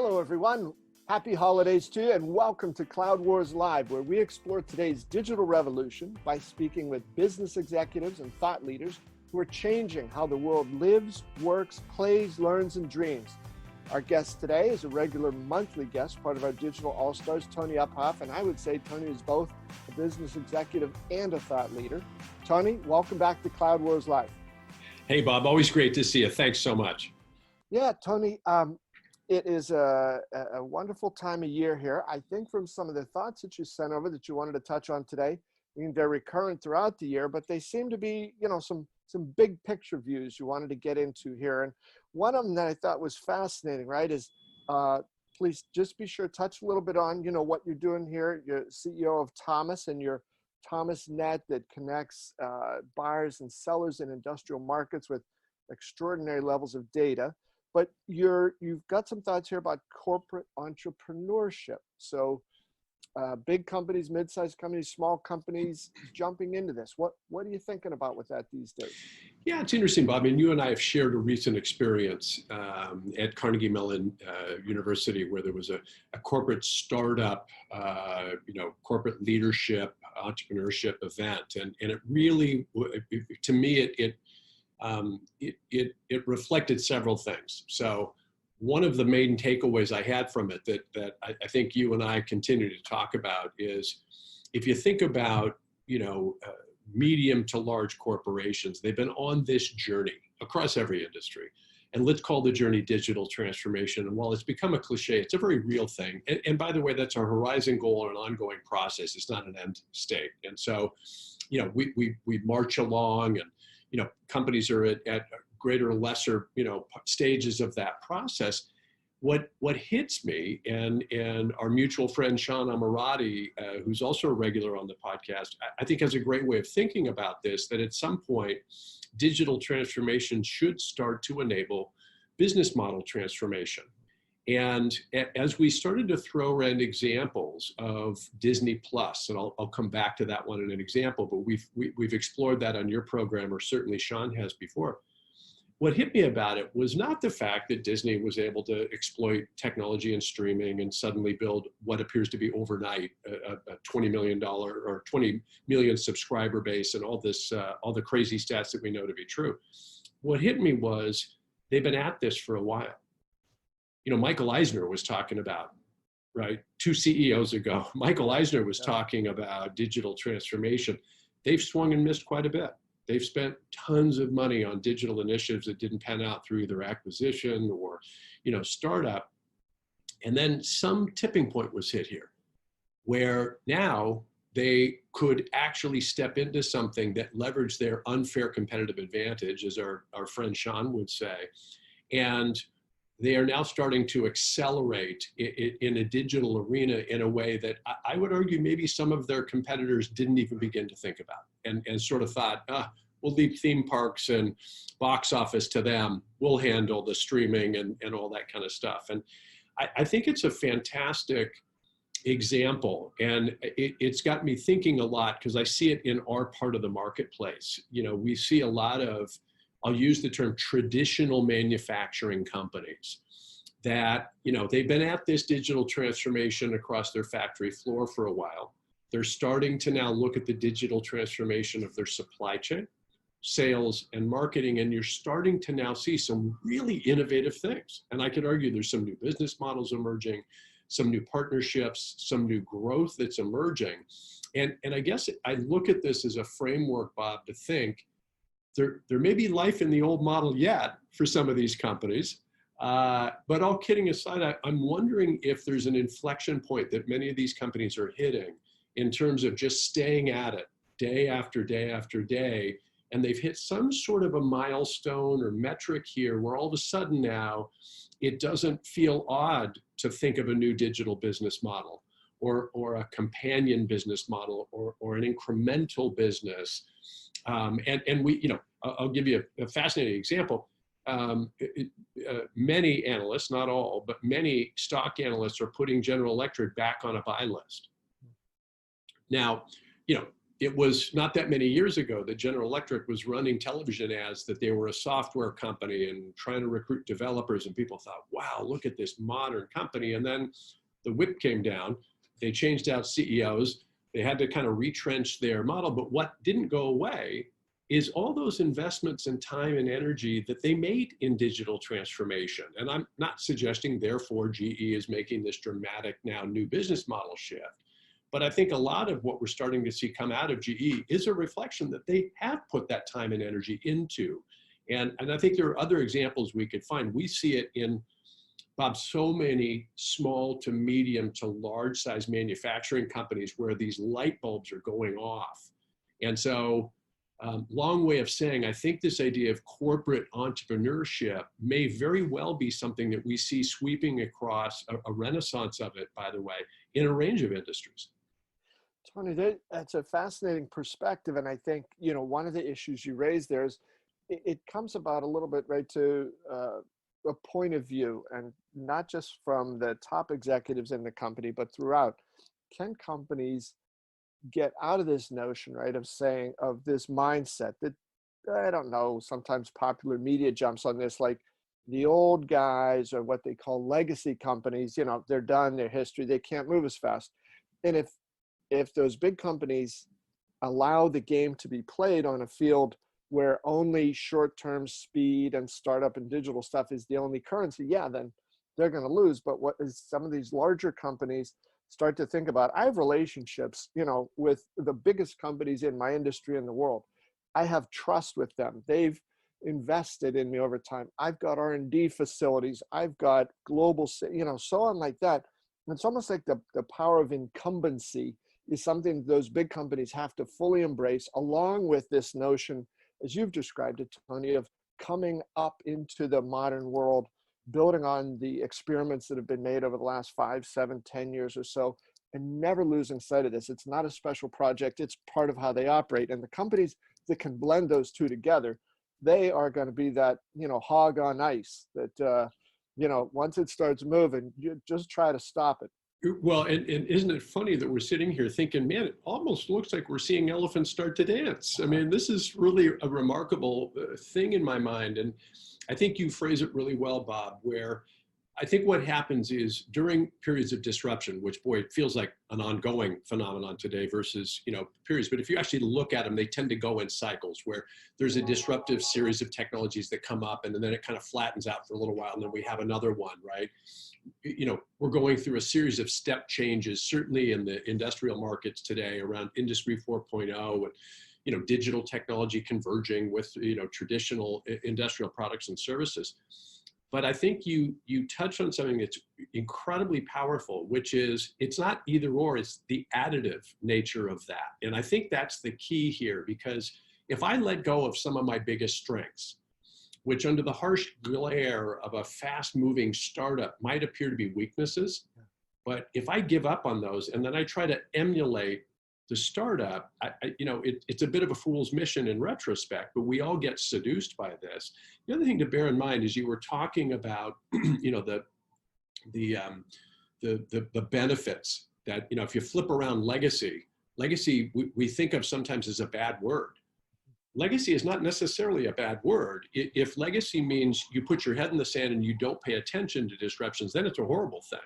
Hello, everyone. Happy holidays to you, and welcome to Cloud Wars Live, where we explore today's digital revolution by speaking with business executives and thought leaders who are changing how the world lives, works, plays, learns, and dreams. Our guest today is a regular monthly guest, part of our Digital All-Stars, Tony Uphoff, and I would say Tony is both a business executive and a thought leader. Tony, welcome back to Cloud Wars Live. Hey, Bob, always great to see you. Thanks so much. Yeah, Tony, it is a wonderful time of year here. I think from some of the thoughts that you sent over that you wanted to touch on today, I mean, they're recurrent throughout the year, but they seem to be, some big picture views you wanted to get into here. And one of them that I thought was fascinating, right, is please just be sure to touch a little bit on, what you're doing here. You're CEO of Thomas and your Thomas Net that connects buyers and sellers in industrial markets with extraordinary levels of data. But you've got some thoughts here about corporate entrepreneurship. So big companies, mid-sized companies, small companies jumping into this. What are you thinking about with that these days? Yeah, it's interesting, Bob. I mean, you and I have shared a recent experience at Carnegie Mellon University where there was a corporate startup, corporate leadership, entrepreneurship event. And it really, to me, it reflected several things. So one of the main takeaways I had from it that I think you and I continue to talk about is if you think about, medium to large corporations, they've been on this journey across every industry. And let's call the journey digital transformation. And while it's become a cliche, it's a very real thing. And by the way, that's a horizon goal and an ongoing process. It's not an end state. And so, we march along and, companies are at greater or lesser, stages of that process. What hits me and our mutual friend, Sean Ammirati, who's also a regular on the podcast, I think has a great way of thinking about this, that at some point, digital transformation should start to enable business model transformation. And as we started to throw around examples of Disney Plus, and I'll come back to that one in an example, but we've explored that on your program, or certainly Sean has before. What hit me about it was not the fact that Disney was able to exploit technology and streaming and suddenly build what appears to be overnight a $20 million or 20 million subscriber base and all the crazy stats that we know to be true. What hit me was they've been at this for a while. Michael Eisner was talking about, right, 2 CEOs ago, Michael Eisner was talking about digital transformation. They've swung and missed quite a bit. They've spent tons of money on digital initiatives that didn't pan out through either acquisition or, startup. And then some tipping point was hit here where now they could actually step into something that leveraged their unfair competitive advantage, as our friend Sean would say. And they are now starting to accelerate in a digital arena in a way that I would argue maybe some of their competitors didn't even begin to think about and sort of thought, we'll leave theme parks and box office to them. We'll handle the streaming and all that kind of stuff. And I think it's a fantastic example. And it's got me thinking a lot because I see it in our part of the marketplace. We see a lot of, I'll use the term traditional manufacturing companies that, they've been at this digital transformation across their factory floor for a while. They're starting to now look at the digital transformation of their supply chain, sales, and marketing, and you're starting to now see some really innovative things. And I could argue there's some new business models emerging, some new partnerships, some new growth that's emerging. And I guess I look at this as a framework, Bob, to think, there may be life in the old model yet for some of these companies, but all kidding aside, I'm wondering if there's an inflection point that many of these companies are hitting in terms of just staying at it day after day after day, and they've hit some sort of a milestone or metric here where all of a sudden now it doesn't feel odd to think of a new digital business model or a companion business model or an incremental business. And we, I'll give you a fascinating example. Many analysts, not all, but many stock analysts are putting General Electric back on a buy list. Now, it was not that many years ago that General Electric was running television ads that they were a software company and trying to recruit developers, and people thought, wow, look at this modern company. And then the whip came down, they changed out CEOs, they had to kind of retrench their model. But what didn't go away is all those investments in time and energy that they made in digital transformation. And I'm not suggesting, therefore, GE is making this dramatic now new business model shift. But I think a lot of what we're starting to see come out of GE is a reflection that they have put that time and energy into. And I think there are other examples we could find. We see it in, Bob, so many small to medium to large size manufacturing companies where these light bulbs are going off. And so, long way of saying, I think this idea of corporate entrepreneurship may very well be something that we see sweeping across a renaissance of it, by the way, in a range of industries. Tony, that's a fascinating perspective. And I think, you know, one of the issues you raised there is it comes about a little bit right to a point of view, and not just from the top executives in the company, but throughout. Can companies get out of this notion, right, of saying, of this mindset that, I don't know, sometimes popular media jumps on this, like the old guys or what they call legacy companies, you know, they're done, their history, they can't move as fast. And if those big companies allow the game to be played on a field where only short-term speed and startup and digital stuff is the only currency, yeah, then they're going to lose. But what is some of these larger companies start to think about? I have relationships, you know, with the biggest companies in my industry in the world. I have trust with them. They've invested in me over time. I've got R&D facilities. I've got global, you know, so on like that. And it's almost like the power of incumbency is something those big companies have to fully embrace, along with this notion, as you've described it, Tony, of coming up into the modern world, building on the experiments that have been made over the last 5, 7, 10 years or so, and never losing sight of this. It's not a special project. It's part of how they operate. And the companies that can blend those two together, they are going to be that, you know, hog on ice that, you know, once it starts moving, you just try to stop it. Well, and isn't it funny that we're sitting here thinking, man, it almost looks like we're seeing elephants start to dance. I mean, this is really a remarkable thing in my mind. And I think you phrase it really well, Bob, where I think what happens is during periods of disruption, which, boy, it feels like an ongoing phenomenon today versus, you know, periods. But if you actually look at them, they tend to go in cycles where there's a disruptive series of technologies that come up, and then it kind of flattens out for a little while, and then we have another one, right? You know, we're going through a series of step changes, certainly in the industrial markets today around Industry 4.0 and, you know, digital technology converging with, you know, traditional industrial products and services. But I think you touch on something that's incredibly powerful, which is it's not either or, it's the additive nature of that. And I think that's the key here, because if I let go of some of my biggest strengths, which under the harsh glare of a fast-moving startup might appear to be weaknesses, but if I give up on those and then I try to emulate the startup, you know, it's a bit of a fool's mission in retrospect, but we all get seduced by this. The other thing to bear in mind is you were talking about, you know, the benefits that, you know, if you flip around legacy we think of sometimes as a bad word. Legacy is not necessarily a bad word. If legacy means you put your head in the sand and you don't pay attention to disruptions, then it's a horrible thing.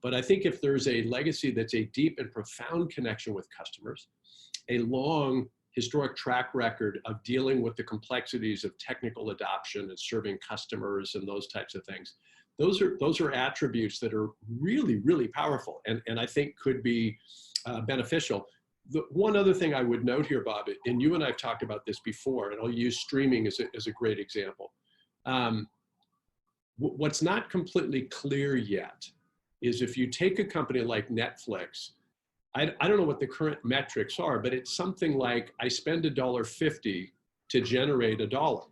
But I think if there's a legacy that's a deep and profound connection with customers, a long historic track record of dealing with the complexities of technical adoption and serving customers and those types of things, those are attributes that are really, really powerful and I think could be beneficial. The one other thing I would note here, Bob, and you and I have talked about this before, and I'll use streaming as a great example. What's not completely clear yet is if you take a company like Netflix, I don't know what the current metrics are, but it's something like I spend $1.50 to generate $1,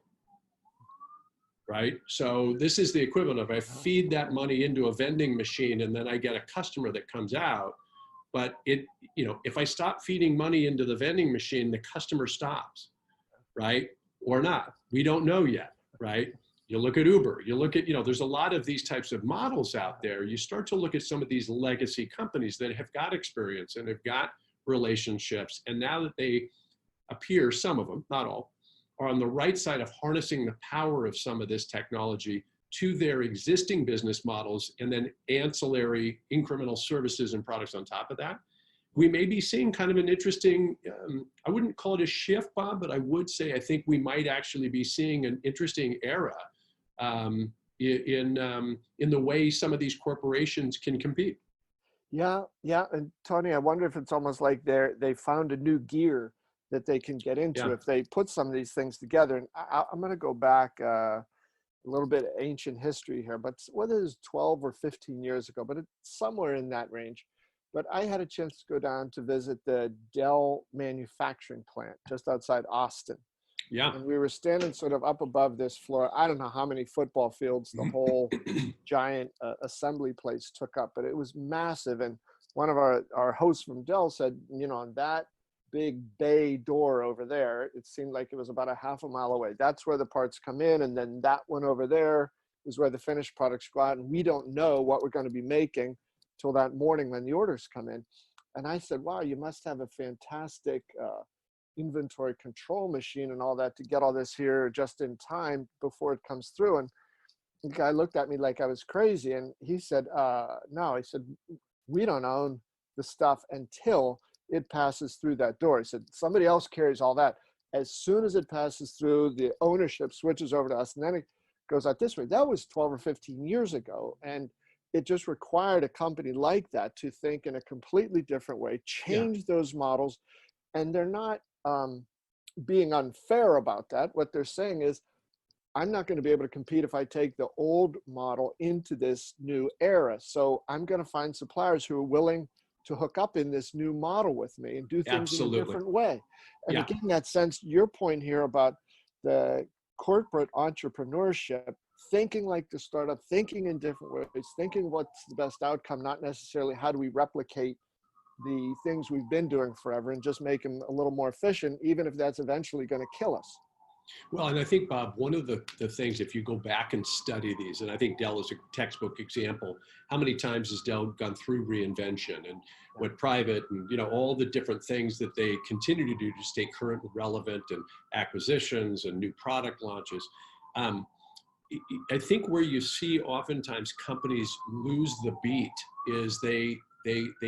right? So this is the equivalent of I feed that money into a vending machine and then I get a customer that comes out. But it, you know, if I stop feeding money into the vending machine, the customer stops, right? Or not. We don't know yet, right? You look at Uber, you look at, you know, there's a lot of these types of models out there. You start to look at some of these legacy companies that have got experience and have got relationships. And now that they appear, some of them, not all, are on the right side of harnessing the power of some of this technology to their existing business models and then ancillary incremental services and products on top of that, we may be seeing kind of an interesting, I wouldn't call it a shift, Bob, but I would say I think we might actually be seeing an interesting era in the way some of these corporations can compete. Yeah, yeah. And Tony, I wonder if it's almost like they found a new gear that they can get into Yeah. if they put some of these things together. And I'm going to go back a little bit of ancient history here, but whether it's 12 or 15 years ago, but it's somewhere in that range. But I had a chance to go down to visit the Dell manufacturing plant just outside Austin. Yeah. And we were standing sort of up above this floor. I don't know how many football fields the whole giant assembly place took up, but it was massive. And one of our hosts from Dell said, on that big bay door over there, it seemed like it was about a half a mile away. That's where the parts come in. And then that one over there is where the finished products go out. And we don't know what we're going to be making till that morning when the orders come in. And I said, wow, you must have a fantastic inventory control machine and all that to get all this here just in time before it comes through. And the guy looked at me like I was crazy. And he said, no, he said, we don't own the stuff until it passes through that door. He said, somebody else carries all that. As soon as it passes through, the ownership switches over to us, and then it goes out this way. That was 12 or 15 years ago. And it just required a company like that to think in a completely different way, change those models. And they're not being unfair about that. What they're saying is, I'm not going to be able to compete if I take the old model into this new era. So I'm going to find suppliers who are willing to hook up in this new model with me and do things in a different way. And again, that sense, your point here about the corporate entrepreneurship, thinking like the startup, thinking in different ways, thinking what's the best outcome, not necessarily how do we replicate the things we've been doing forever and just make them a little more efficient, even if that's eventually going to kill us. Well, and I think, Bob, one of the things, if you go back and study these, and I think Dell is a textbook example, how many times has Dell gone through reinvention and went private and, all the different things that they continue to do to stay current and relevant, and acquisitions and new product launches. I think where you see oftentimes companies lose the beat is they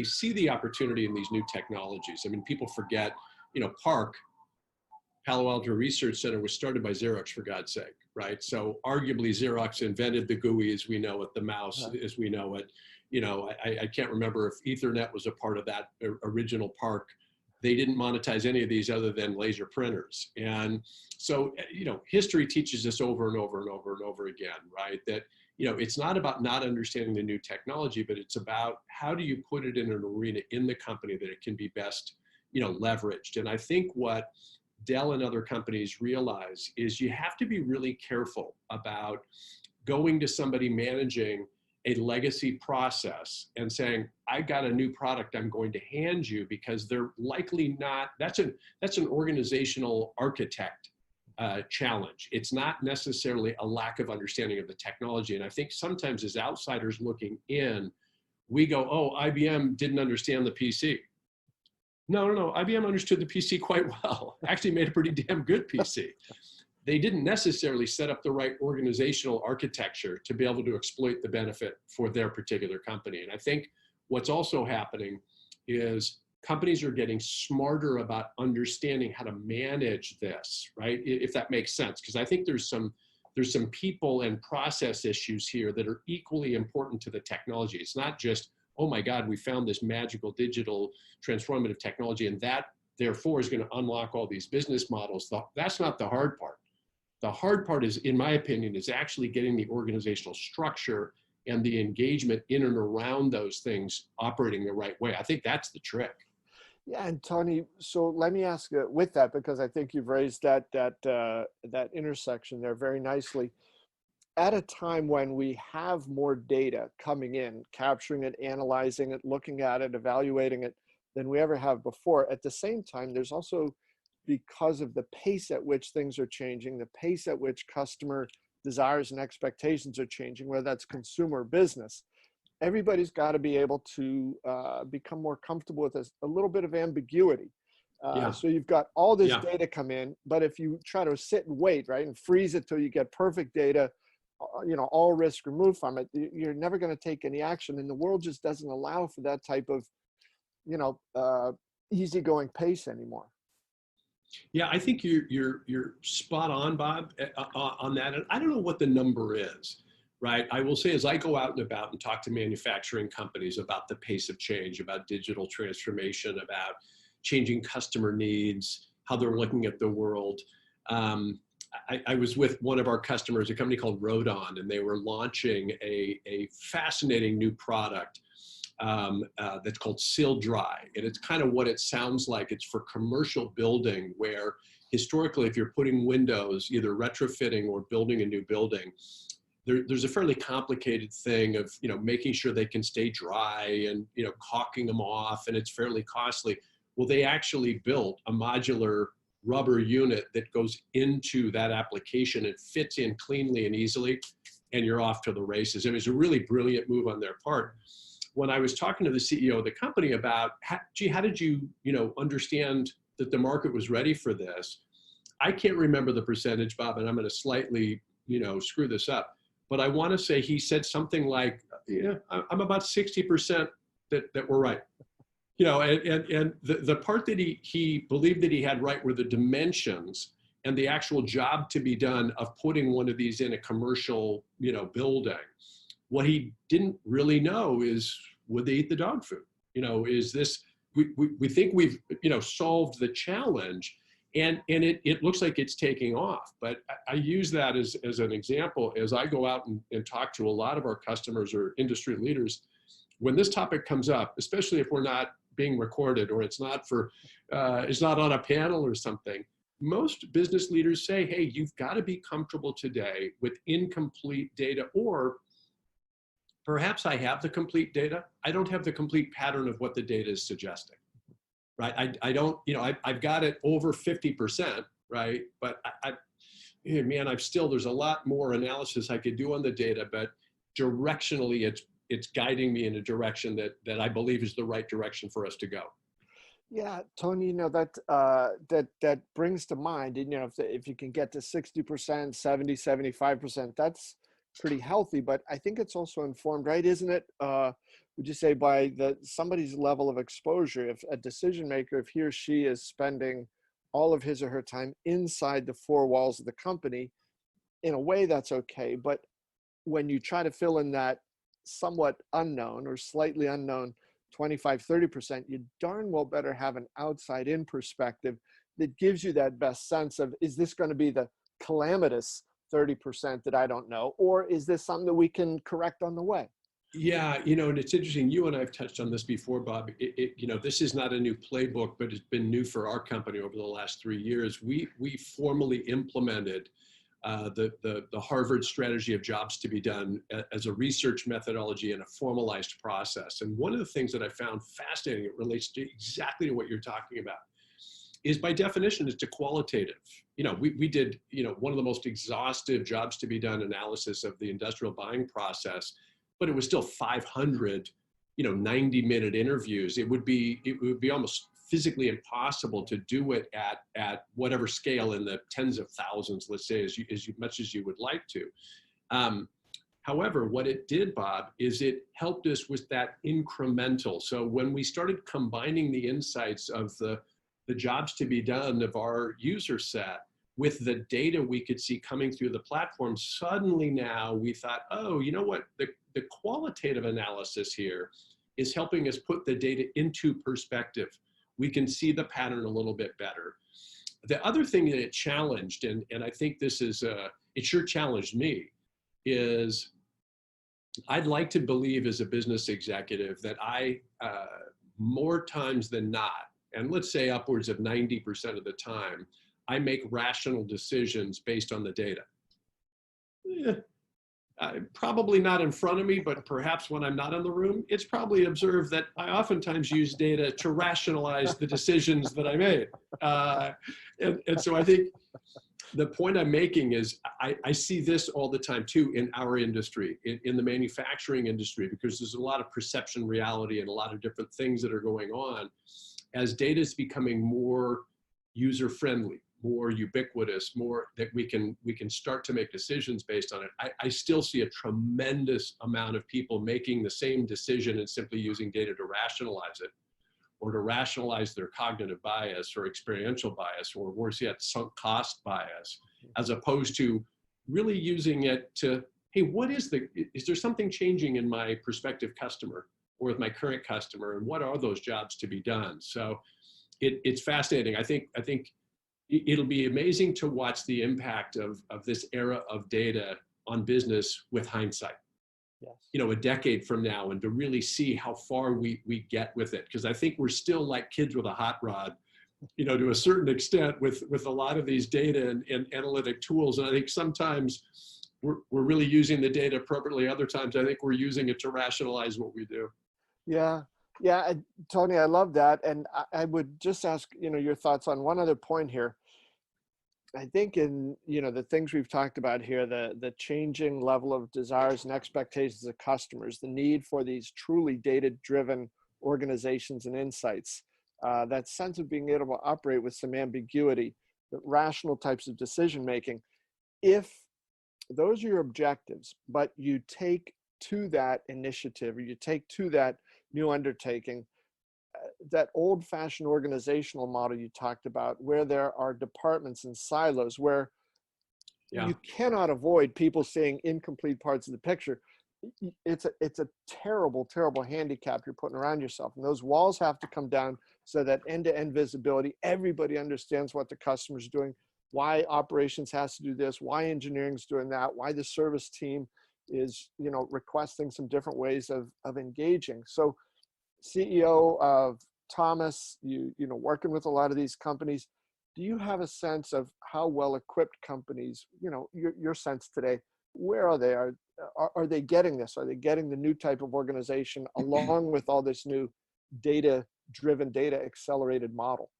see the opportunity in these new technologies. I mean, people forget, PARC, Palo Alto Research Center, was started by Xerox, for God's sake, right? So arguably Xerox invented the GUI as we know it, the mouse as we know it. I can't remember if Ethernet was a part of that original PARC. They didn't monetize any of these other than laser printers. And so, history teaches us over and over and over and over again, right? That, it's not about not understanding the new technology, but it's about how do you put it in an arena in the company that it can be best, leveraged. And I think what Dell and other companies realize is you have to be really careful about going to somebody managing a legacy process and saying, I got a new product I'm going to hand you, because they're likely not, that's an organizational architect challenge. It's not necessarily a lack of understanding of the technology. And I think sometimes as outsiders looking in, we go, oh, IBM didn't understand the PC. No. IBM understood the PC quite well. Actually made a pretty damn good PC. They didn't necessarily set up the right organizational architecture to be able to exploit the benefit for their particular company. And I think what's also happening is companies are getting smarter about understanding how to manage this, right? If that makes sense, because I think there's some people and process issues here that are equally important to the technology. It's not just, oh my God, we found this magical digital transformative technology and that therefore is going to unlock all these business models. That's not the hard part. The hard part is, in my opinion, is actually getting the organizational structure and the engagement in and around those things operating the right way. I think that's the trick. Yeah, and Tony, so let me ask with that, because I think you've raised that intersection there very nicely. At a time when we have more data coming in, capturing it, analyzing it, looking at it, evaluating it than we ever have before, at the same time, there's also, because of the pace at which things are changing, the pace at which customer desires and expectations are changing, whether that's consumer business, everybody's got to be able to become more comfortable with a little bit of ambiguity. Yeah. So you've got all this Yeah. data come in, but if you try to sit and wait, right, and freeze it till you get perfect data, all risk removed from it, you're never going to take any action. And the world just doesn't allow for that type of, easygoing pace anymore. Yeah, I think you're spot on, Bob, on that. And I don't know what the number is, right? I will say, as I go out and about and talk to manufacturing companies about the pace of change, about digital transformation, about changing customer needs, how they're looking at the world. I was with one of our customers, a company called Rodon, and they were launching a fascinating new product that's called Seal Dry. And it's kind of what it sounds like. It's for commercial building, where historically, if you're putting windows, either retrofitting or building a new building, there's a fairly complicated thing of, making sure they can stay dry and, caulking them off, and it's fairly costly. Well, they actually built a modular rubber unit that goes into that application. It fits in cleanly and easily, and you're off to the races. It was a really brilliant move on their part. When I was talking to the CEO of the company about, how did you, understand that the market was ready for this? I can't remember the percentage, Bob, and I'm going to slightly, screw this up. But I want to say he said something like, I'm about 60% that we're right. And the part that he believed that he had right were the dimensions and the actual job to be done of putting one of these in a commercial, building. What he didn't really know is, would they eat the dog food? Is this, we think we've, solved the challenge, and it looks like it's taking off. But I use that as an example as I go out and talk to a lot of our customers or industry leaders. When this topic comes up, especially if we're not being recorded or it's not on a panel or something, most business leaders say, hey, you've got to be comfortable today with incomplete data, or perhaps I have the complete data. I don't have the complete pattern of what the data is suggesting, right? I don't, I've got it over 50%, right? But there's a lot more analysis I could do on the data, but directionally it's guiding me in a direction that I believe is the right direction for us to go. Yeah, Tony, that brings to mind, if you can get to 60%, 70, 75%, that's pretty healthy. But I think it's also informed, right? Isn't it? Would you say by somebody's level of exposure, if a decision maker, if he or she is spending all of his or her time inside the four walls of the company, in a way that's okay. But when you try to fill in that somewhat unknown or slightly unknown 25, 30%, you darn well better have an outside in perspective that gives you that best sense of, is this going to be the calamitous 30% that I don't know, or is this something that we can correct on the way? Yeah, and it's interesting. You and I have touched on this before, Bob. This is not a new playbook, but it's been new for our company over the last 3 years. We formally implemented the Harvard strategy of jobs to be done as a research methodology and a formalized process. And one of the things that I found fascinating, it relates to exactly to what you're talking about, is by definition, it's a qualitative. We did, one of the most exhaustive jobs to be done analysis of the industrial buying process, but it was still 500, 90-minute interviews. It would be almost physically impossible to do it at whatever scale, in the tens of thousands, let's say, as much as you would like to. However, what it did, Bob, is it helped us with that incremental. So when we started combining the insights of the jobs to be done of our user set with the data we could see coming through the platform, suddenly now we thought, oh, you know what? The qualitative analysis here is helping us put the data into perspective. We can see the pattern a little bit better. The other thing that it challenged, and I think this is, it sure challenged me, is I'd like to believe as a business executive that I, more times than not, and let's say upwards of 90% of the time, I make rational decisions based on the data. Probably not in front of me, but perhaps when I'm not in the room, it's probably observed that I oftentimes use data to rationalize the decisions that I made. And so I think the point I'm making is I see this all the time too in our industry, in the manufacturing industry, because there's a lot of perception reality and a lot of different things that are going on. As data is becoming more user-friendly, more ubiquitous, more that we can start to make decisions based on it, I still see a tremendous amount of people making the same decision and simply using data to rationalize it, or to rationalize their cognitive bias or experiential bias, or worse yet, sunk cost bias, as opposed to really using it to, hey, is there something changing in my prospective customer or with my current customer, and what are those jobs to be done? So it's fascinating. I think it'll be amazing to watch the impact of this era of data on business with hindsight. Yes. A decade from now, and to really see how far we get with it. Because I think we're still like kids with a hot rod, to a certain extent with a lot of these data and analytic tools. And I think sometimes we're really using the data appropriately. Other times I think we're using it to rationalize what we do. Yeah. Yeah. Tony, I love that. And I would just ask, your thoughts on one other point here. I think in, the things we've talked about here, the changing level of desires and expectations of customers, the need for these truly data-driven organizations and insights, that sense of being able to operate with some ambiguity, the rational types of decision-making. If those are your objectives, but you take to that initiative, or you take to that new undertaking, that old-fashioned organizational model you talked about, where there are departments and silos, where you cannot avoid people seeing incomplete parts of the picture. It's a terrible, terrible handicap you're putting around yourself. And those walls have to come down so that end-to-end visibility, everybody understands what the customer's doing, why operations has to do this, why engineering's doing that, why the service team is, requesting some different ways of engaging. So CEO of Thomas, working with a lot of these companies, do you have a sense of how well equipped companies, your sense today, where are they? Are they getting this? Are they getting the new type of organization along with all this new data-driven, data-accelerated model?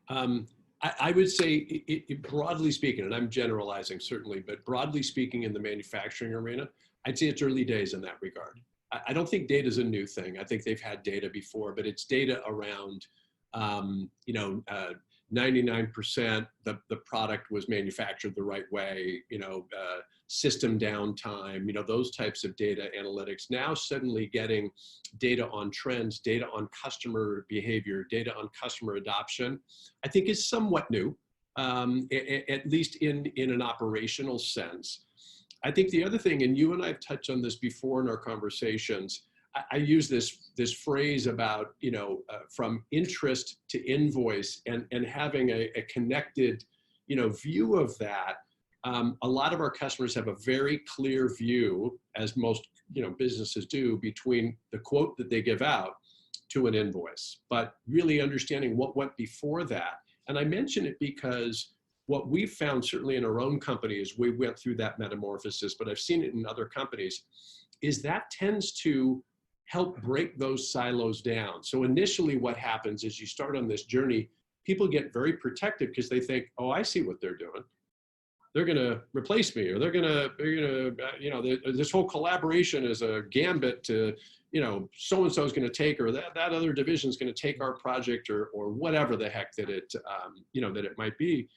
I would say, broadly speaking, and I'm generalizing certainly, but broadly speaking in the manufacturing arena, I'd say it's early days in that regard. I don't think data is a new thing. I think they've had data before, but it's data around, 99% the product was manufactured the right way, system downtime, those types of data analytics. Now suddenly getting data on trends, data on customer behavior, data on customer adoption, I think is somewhat new, at least in an operational sense. I think the other thing, and you and I have touched on this before in our conversations, I use this phrase about, from interest to invoice, and having a connected, view of that. A lot of our customers have a very clear view, as most, businesses do, between the quote that they give out to an invoice, but really understanding what went before that. And I mention it because what we've found, certainly in our own company, is we went through that metamorphosis, but I've seen it in other companies, is that tends to help break those silos down. So initially what happens is you start on this journey, people get very protective because they think, oh, I see what they're doing. They're going to replace me, or they're going to, this whole collaboration is a gambit to, so-and-so is going to take, or that other division is going to take our project, or whatever the heck that it, that it might be.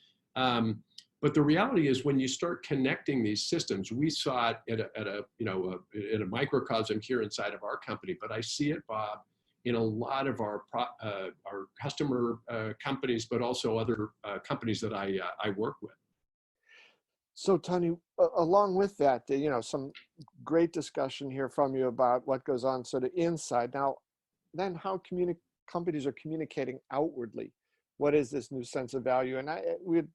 But the reality is, when you start connecting these systems, we saw it in a microcosm here inside of our company, but I see it, Bob, in a lot of our customer companies, but also other companies that I work with. So Tony, along with that, some great discussion here from you about what goes on sort of inside. Now, then how companies are communicating outwardly. What is this new sense of value? And we had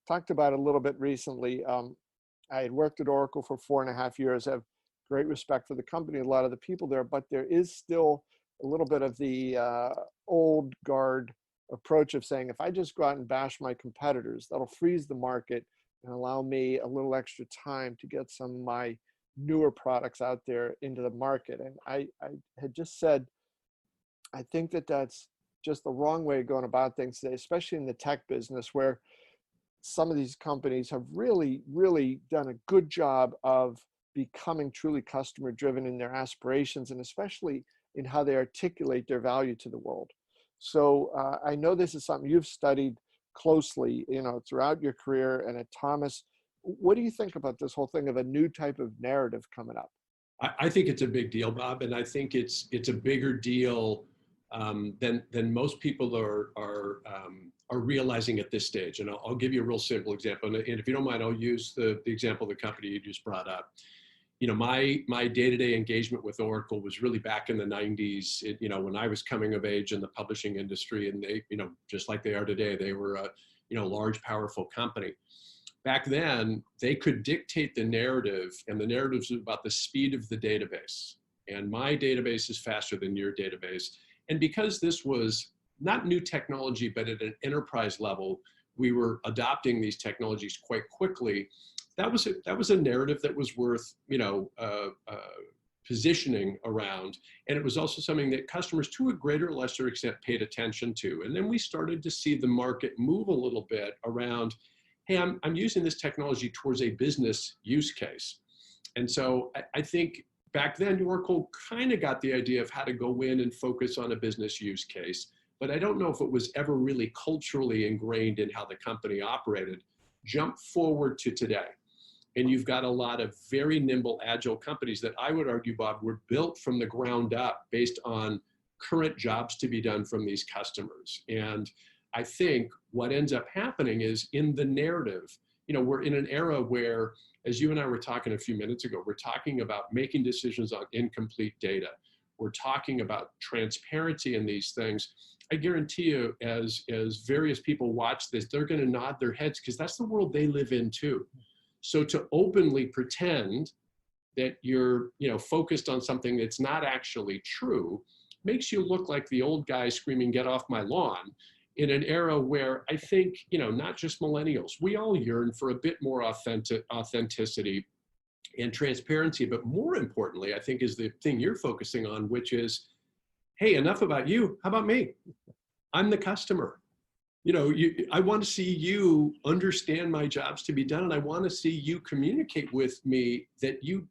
talked about it a little bit recently. I had worked at Oracle for 4.5 years. I have great respect for the company, a lot of the people there, but there is still a little bit of the old guard approach of saying, if I just go out and bash my competitors, that'll freeze the market and allow me a little extra time to get some of my newer products out there into the market. And I had just said, I think that that's just the wrong way of going about things today, especially in the tech business, where some of these companies have really, really done a good job of becoming truly customer driven in their aspirations, and especially in how they articulate their value to the world. So I know this is something you've studied closely, throughout your career and at Thomas. What do you think about this whole thing of a new type of narrative coming up? I think it's a big deal, Bob, and I think it's a bigger deal than most people are realizing at this stage. And I'll give you a real simple example. And if you don't mind, I'll use the example of the company you just brought up. My day-to-day engagement with Oracle was really back in the 90s, when I was coming of age in the publishing industry, and they, just like they are today, they were a, large, powerful company. Back then, they could dictate the narrative, and the narrative was about the speed of the database. And my database is faster than your database. And because this was not new technology, but at an enterprise level, we were adopting these technologies quite quickly. That was a narrative that was worth, positioning around. And it was also something that customers, to a greater or lesser extent, paid attention to. And then we started to see the market move a little bit around, hey, I'm using this technology towards a business use case. And so I think back then, Oracle kind of got the idea of how to go in and focus on a business use case. But I don't know if it was ever really culturally ingrained in how the company operated. Jump forward to today, and you've got a lot of very nimble, agile companies that I would argue, Bob, were built from the ground up based on current jobs to be done from these customers. And I think what ends up happening is in the narrative, we're in an era where, as you and I were talking a few minutes ago, we're talking about making decisions on incomplete data. We're talking about transparency in these things. I guarantee you, as various people watch this, they're going to nod their heads because that's the world they live in too. So to openly pretend that you're, focused on something that's not actually true makes you look like the old guy screaming, "Get off my lawn," in an era where I think, not just millennials, we all yearn for a bit more authenticity and transparency. But more importantly, I think, is the thing you're focusing on, which is, hey, enough about you. How about me? I'm the customer. I want to see you understand my jobs to be done, and I want to see you communicate with me that you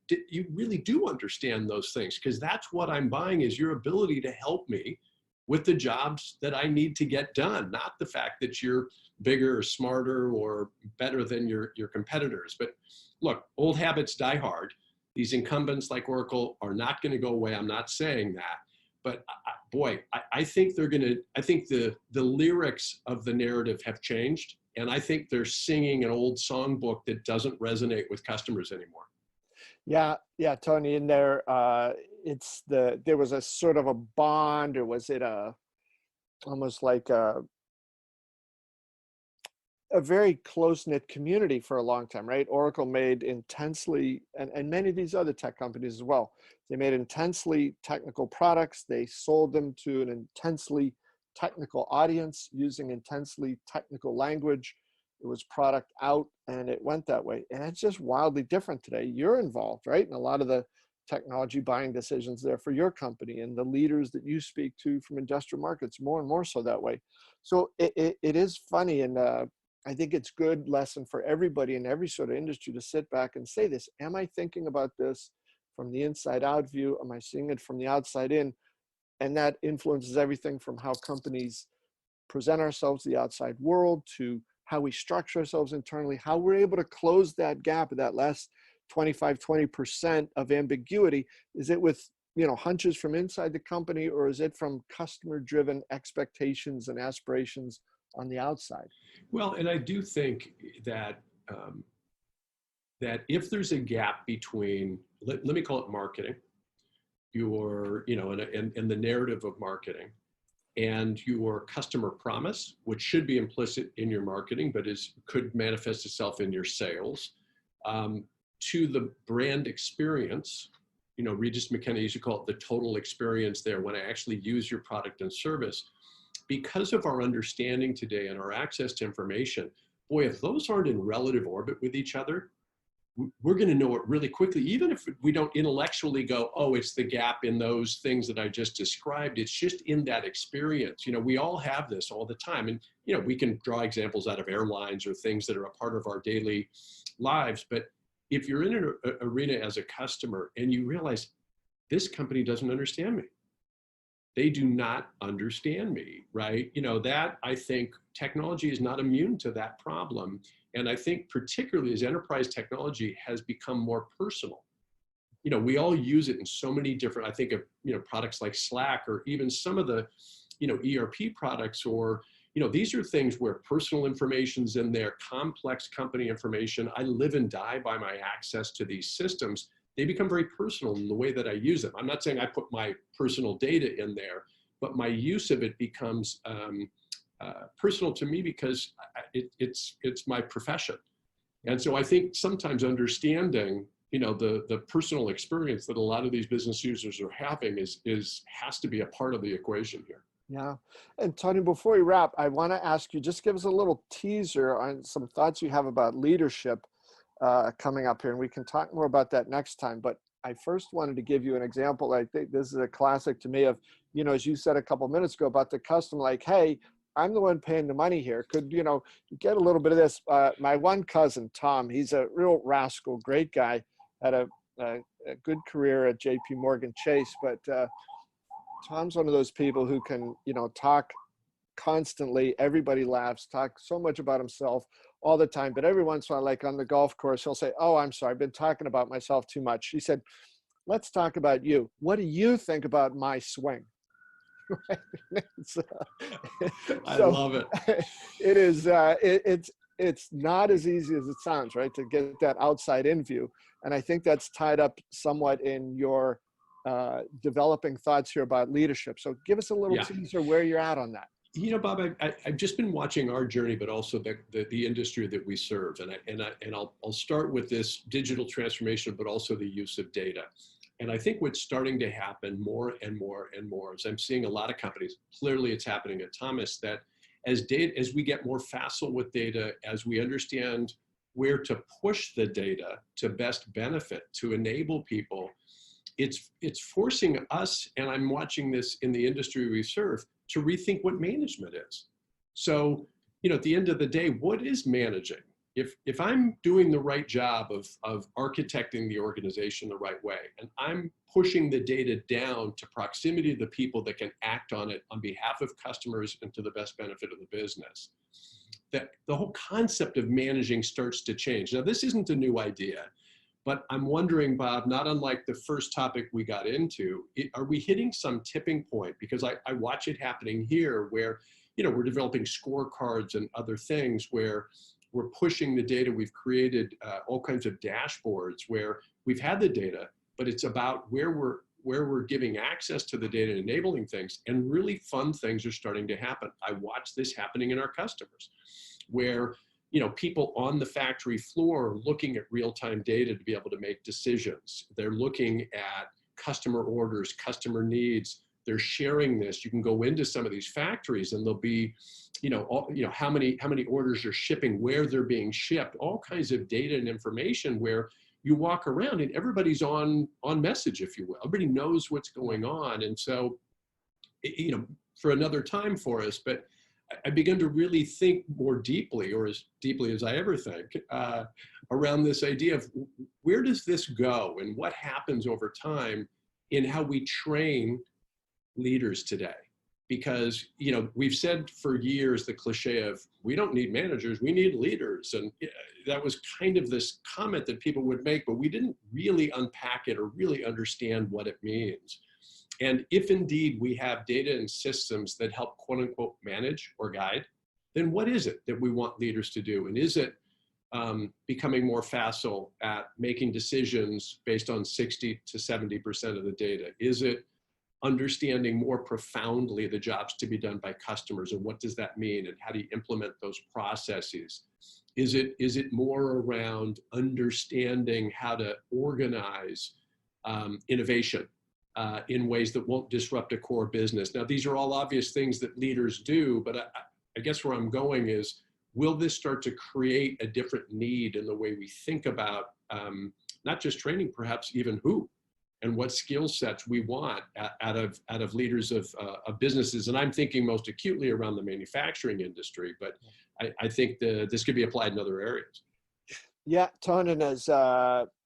really do understand those things, because that's what I'm buying, is your ability to help me with the jobs that I need to get done, not the fact that you're bigger or smarter or better than your competitors. But look, old habits die hard. These incumbents like Oracle are not going to go away. I'm not saying that. But I think I think the lyrics of the narrative have changed. And I think they're singing an old songbook that doesn't resonate with customers anymore. Yeah, Tony, in there, there was a sort of a bond, or was it almost like a very close-knit community for a long time, right? Oracle made intensely, and many of these other tech companies as well, they made intensely technical products. They sold them to an intensely technical audience using intensely technical language. It was product out, and it went that way. And it's just wildly different today. You're involved, right, in a lot of the technology buying decisions there for your company, and the leaders that you speak to from industrial markets, more and more so that way. So it is funny, and I think it's good lesson for everybody in every sort of industry to sit back and say this: am I thinking about this from the inside out view? Am I seeing it from the outside in? And that influences everything from how companies present ourselves to the outside world, to how we structure ourselves internally, how we're able to close that gap, that last 25-20% of ambiguity. Is it with hunches from inside the company, or is it from customer driven expectations and aspirations on the outside? Well, and I do think that that if there's a gap between, let me call it marketing, and the narrative of marketing, and your customer promise, which should be implicit in your marketing, but could manifest itself in your sales, to the brand experience. Regis McKenna used to call it the total experience there, when I actually use your product and service. Because of our understanding today and our access to information, boy, if those aren't in relative orbit with each other, we're going to know it really quickly, even if we don't intellectually go, oh, it's the gap in those things that I just described. It's just in that experience. We all have this all the time. And, we can draw examples out of airlines or things that are a part of our daily lives. But if you're in an arena as a customer and you realize this company doesn't understand me, they do not understand me, right? That I think technology is not immune to that problem. And I think particularly as enterprise technology has become more personal, we all use it in so many different, I think of, products like Slack or even some of the, ERP products or, these are things where personal information's in there, complex company information. I live and die by my access to these systems. They become very personal in the way that I use them. I'm not saying I put my personal data in there, but my use of it becomes personal to me because it's my profession. And so I think sometimes understanding, the personal experience that a lot of these business users are having has to be a part of the equation here. Yeah. And Tony, before we wrap, I want to ask you, just give us a little teaser on some thoughts you have about leadership coming up here, and we can talk more about that next time. But I first wanted to give you an example. I think this is a classic to me of, as you said a couple minutes ago about the customer, like, hey, I'm the one paying the money here. Could, get a little bit of this? My one cousin, Tom, he's a real rascal, great guy, had a good career at JP Morgan Chase, but Tom's one of those people who can, talk constantly. Everybody laughs, talk so much about himself all the time. But every once in a while, like on the golf course, he'll say, oh, I'm sorry, I've been talking about myself too much. He said, let's talk about you. What do you think about my swing? I love it. It is, it's not as easy as it sounds, right? To get that outside in view. And I think that's tied up somewhat in your developing thoughts here about leadership. So give us a little teaser where you're at on that. Bob, I've just been watching our journey, but also the industry that we serve. And I'll start with this digital transformation, but also the use of data. And I think what's starting to happen more and more and more is I'm seeing a lot of companies, clearly it's happening at Thomas, that as we get more facile with data, as we understand where to push the data to best benefit, to enable people, it's forcing us, and I'm watching this in the industry we serve, to rethink what management is. So, at the end of the day, what is managing? If I'm doing the right job of architecting the organization the right way, and I'm pushing the data down to proximity to the people that can act on it on behalf of customers and to the best benefit of the business, that the whole concept of managing starts to change. Now, this isn't a new idea, but I'm wondering, Bob, not unlike the first topic we got into, are we hitting some tipping point? Because I watch it happening here where, we're developing scorecards and other things where we're pushing the data. We've created all kinds of dashboards where we've had the data, but it's about where we're giving access to the data and enabling things, and really fun things are starting to happen. I watch this happening in our customers where people on the factory floor are looking at real-time data to be able to make decisions. They're looking at customer orders, customer needs. They're sharing this. You can go into some of these factories and there'll be, how many orders are shipping, where they're being shipped, all kinds of data and information where you walk around and everybody's on message, if you will. Everybody knows what's going on. And so, for another time for us, but I began to really think more deeply, or as deeply as I ever think, around this idea of where does this go and what happens over time in how we train leaders today. Because, we've said for years the cliche of we don't need managers, we need leaders. And that was kind of this comment that people would make, but we didn't really unpack it or really understand what it means. And if indeed we have data and systems that help quote unquote manage or guide, then what is it that we want leaders to do? And is it becoming more facile at making decisions based on 60 to 70% of the data? Is it understanding more profoundly the jobs to be done by customers and what does that mean and how do you implement those processes? Is it more around understanding how to organize innovation in ways that won't disrupt a core business? Now, these are all obvious things that leaders do, but I guess where I'm going is will this start to create a different need in the way we think about not just training, perhaps even who and what skill sets we want out of leaders of businesses? And I'm thinking most acutely around the manufacturing industry, but I think this could be applied in other areas. Yeah, Tony, and as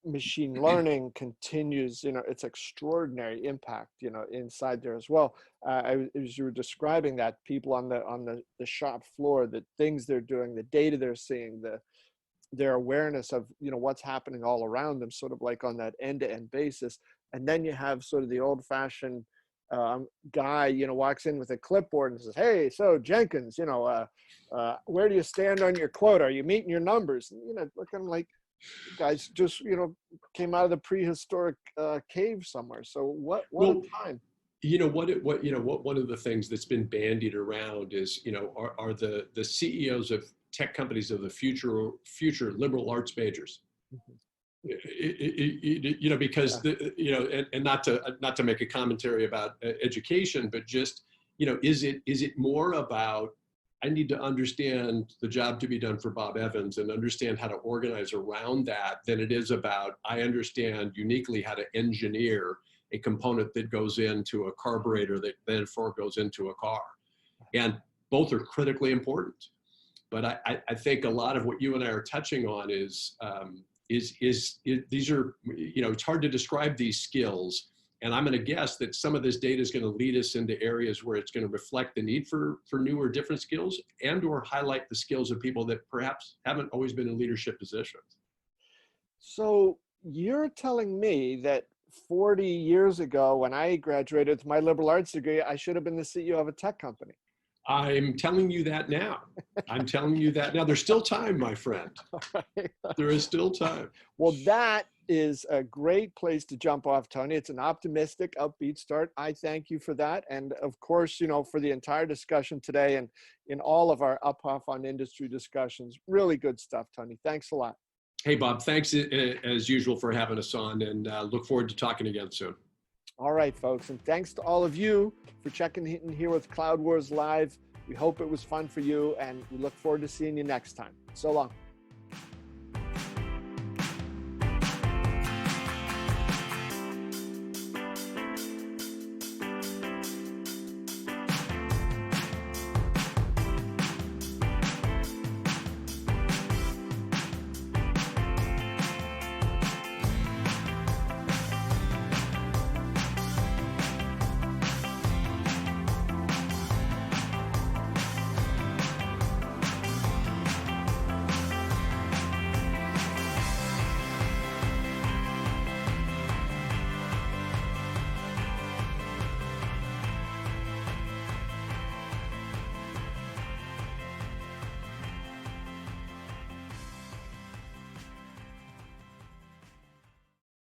machine learning continues, its extraordinary impact, inside there as well. As you were describing that, people on the shop floor, the things they're doing, the data they're seeing, their awareness of what's happening all around them, sort of like on that end-to-end basis. And then you have sort of the old-fashioned guy, walks in with a clipboard and says, "Hey, so Jenkins, where do you stand on your quota? Are you meeting your numbers?" And, looking like you guys just, came out of the prehistoric cave somewhere. So what a time. One of the things that's been bandied around is, are the CEOs of tech companies of the future liberal arts majors. Mm-hmm. Because and not to make a commentary about education, but just, is it more about, I need to understand the job to be done for Bob Evans and understand how to organize around that, than it is about, I understand uniquely how to engineer a component that goes into a carburetor that therefore goes into a car. And both are critically important. But I think a lot of what you and I are touching on is these are, it's hard to describe these skills. And I'm going to guess that some of this data is going to lead us into areas where it's going to reflect the need for new or different skills, and or highlight the skills of people that perhaps haven't always been in leadership positions. So you're telling me that 40 years ago, when I graduated with my liberal arts degree, I should have been the CEO of a tech company. I'm telling you that now. I'm telling you that now. There's still time, my friend. There is still time. Well, that is a great place to jump off, Tony. It's an optimistic, upbeat start. I thank you for that. And of course, for the entire discussion today and in all of our Uphoff on industry discussions. Really good stuff, Tony. Thanks a lot. Hey, Bob, thanks as usual for having us on, and look forward to talking again soon. All right, folks. And thanks to all of you for checking in here with Cloud Wars Live. We hope it was fun for you, and we look forward to seeing you next time. So long.